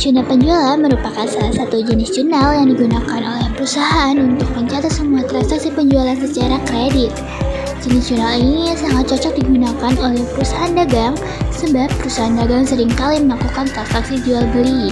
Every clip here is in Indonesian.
Jurnal penjualan merupakan salah satu jenis jurnal yang digunakan oleh perusahaan untuk mencatat semua transaksi penjualan secara kredit. Jenis jurnal ini sangat cocok digunakan oleh perusahaan dagang sebab perusahaan dagang seringkali melakukan transaksi jual beli.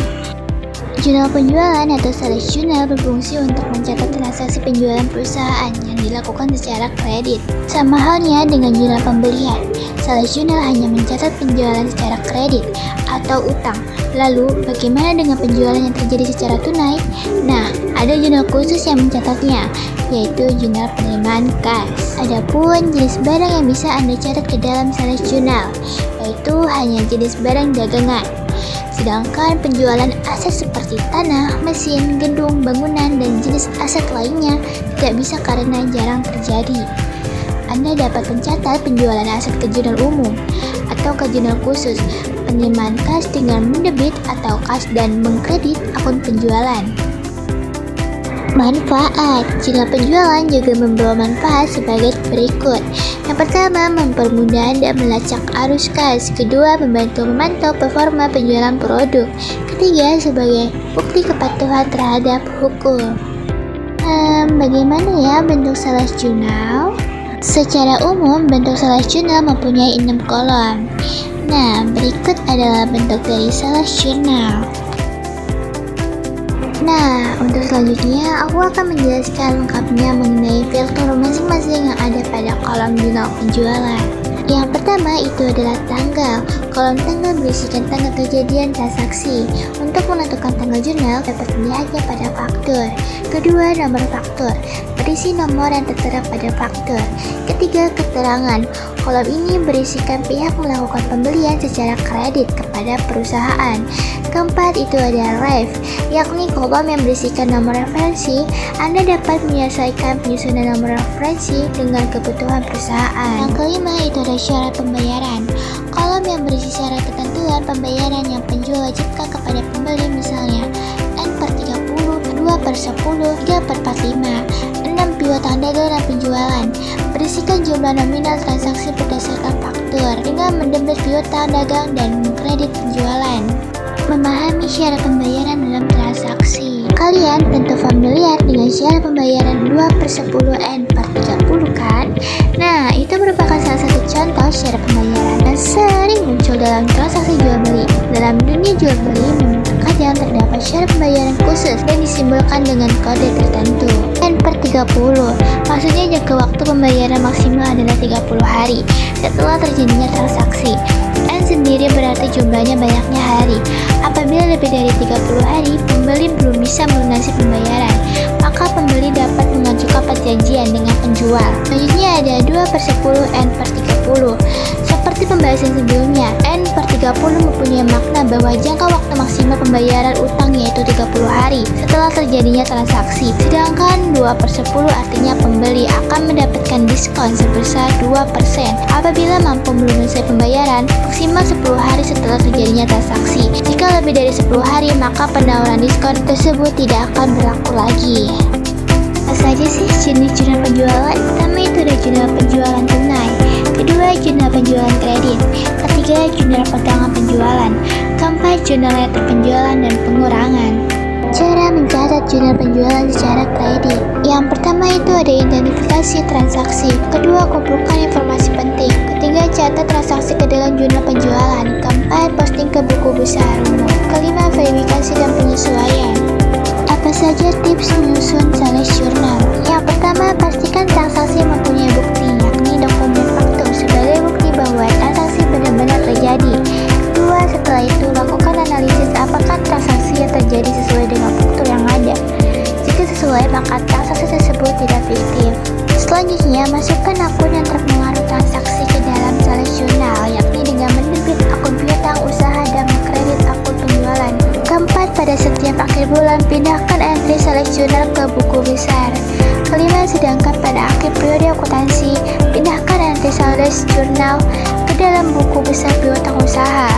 Jurnal penjualan atau sales journal berfungsi untuk mencatat transaksi penjualan perusahaan yang dilakukan secara kredit. Sama halnya dengan jurnal pembelian, sales journal hanya mencatat penjualan secara kredit atau utang. Lalu, bagaimana dengan penjualan yang terjadi secara tunai? Nah, ada jurnal khusus yang mencatatnya, yaitu jurnal penerimaan kas. Adapun jenis barang yang bisa Anda catat ke dalam sales journal, yaitu hanya jenis barang dagangan. Sedangkan penjualan aset seperti tanah, mesin, gedung, bangunan, dan jenis aset lainnya tidak bisa karena jarang terjadi. Anda dapat mencatat penjualan aset ke jurnal umum atau ke jurnal khusus, penerimaan kas dengan mendebit atau kas dan mengkredit akun penjualan. Manfaat jurnal penjualan juga membawa manfaat sebagai berikut. Yang pertama, mempermudah Anda melacak arus kas. Kedua, membantu memantau performa penjualan produk. Ketiga, sebagai bukti kepatuhan terhadap hukum. Bagaimana ya bentuk sales journal? Secara umum, bentuk sales journal mempunyai 6 kolom. Nah, berikut adalah bentuk dari sales journal. Nah, untuk selanjutnya aku akan menjelaskan lengkapnya mengenai filter masing-masing yang ada pada kolom jurnal penjualan. Yang pertama itu adalah tanggal. Kolom tanggal berisikan tanggal kejadian transaksi. Untuk menentukan tanggal jurnal dapat dilihatnya pada faktur. Kedua, nomor faktur, berisi nomor yang tertera pada faktur. Ketiga, keterangan. Kolom ini berisikan pihak melakukan pembelian secara kredit kepada perusahaan. Keempat, itu ada ref, yakni kolom yang berisikan nomor referensi. Anda dapat menyelesaikan penyusunan nomor referensi dengan kebutuhan perusahaan. Yang kelima, itu ada syarat pembayaran. Kolom yang berisi syarat ketentuan pembayaran yang penjual wajibkan kepada pembeli, misalnya N/30, 2/10, 3/45, 6 piutang dagang dan penjualan. Berisikan jumlah nominal transaksi berdasarkan faktur dengan mendebit piutang dagang dan mengkredit penjualan. Memahami syarat pembayaran dalam transaksi. Kalian tentu familiar dengan syarat pembayaran 2/10 N/30 kan? Nah, itu merupakan salah satu contoh syarat pembayaran yang sering muncul dalam transaksi jual beli. Dalam dunia jual beli, memang terkadang terdapat syarat pembayaran khusus yang disimbolkan dengan kode tertentu. N/30 maksudnya jangka waktu pembayaran maksimal adalah 30 hari setelah terjadinya transaksi. N sendiri berarti jumlahnya banyaknya hari. Apabila lebih dari 30 hari, pembeli belum bisa melunasi pembayaran, maka pembeli dapat mengajukan perjanjian dengan penjual. Selanjutnya ada 2/10 N/30. Seperti pembahasan sebelumnya, N/30 mempunyai makna bahwa jangka waktu maksimal pembayaran utang yaitu 30 hari setelah terjadinya transaksi. Sedangkan 2/10 artinya pembeli akan mendapatkan diskon sebesar 2% apabila mampu melunasi pembayaran maksimal 10 hari setelah terjadinya transaksi. Jika lebih dari 10 hari, maka penawaran diskon tersebut tidak akan berlaku lagi. Apa saja sih jenis jurnal penjualan? Pertama itu ada jurnal penjualan tunai. Kedua, jurnal penjualan kredit. Ketiga, jurnal pegangan penjualan. Keempat, jurnal letter penjualan dan pengurangan. Cara mencatat jurnal penjualan secara kredit. Yang pertama itu ada identifikasi transaksi. Kedua, kumpulkan informasi penting. Ketiga, catat transaksi ke dalam jurnal penjualan. Keempat, posting ke buku besar umum. Kelima, verifikasi dan penyesuaian. Apa saja tips menyusun sales journal? Yang pertama, pastikan transaksi mempunyai bukti, yakni dokumen faktur sebagai bukti bahwa transaksi benar-benar terjadi. Kedua, setelah itu lakukan analisis apakah transaksi yang terjadi sesuai dengan faktur yang ada. Jika sesuai, maka transaksi tersebut tidak fiktif. Selanjutnya, masukkan akun yang terpengaruh transaksi ke dalam sales journal, yakni dengan mendebit akun piutang usaha dan mengkredit akun penjualan. Keempat, pada setiap akhir bulan, pindahkan entry sales journal ke buku besar. Kelima, sedangkan pada akhir periode akuntansi, pindahkan entry sales journal ke dalam buku besar piutang usaha.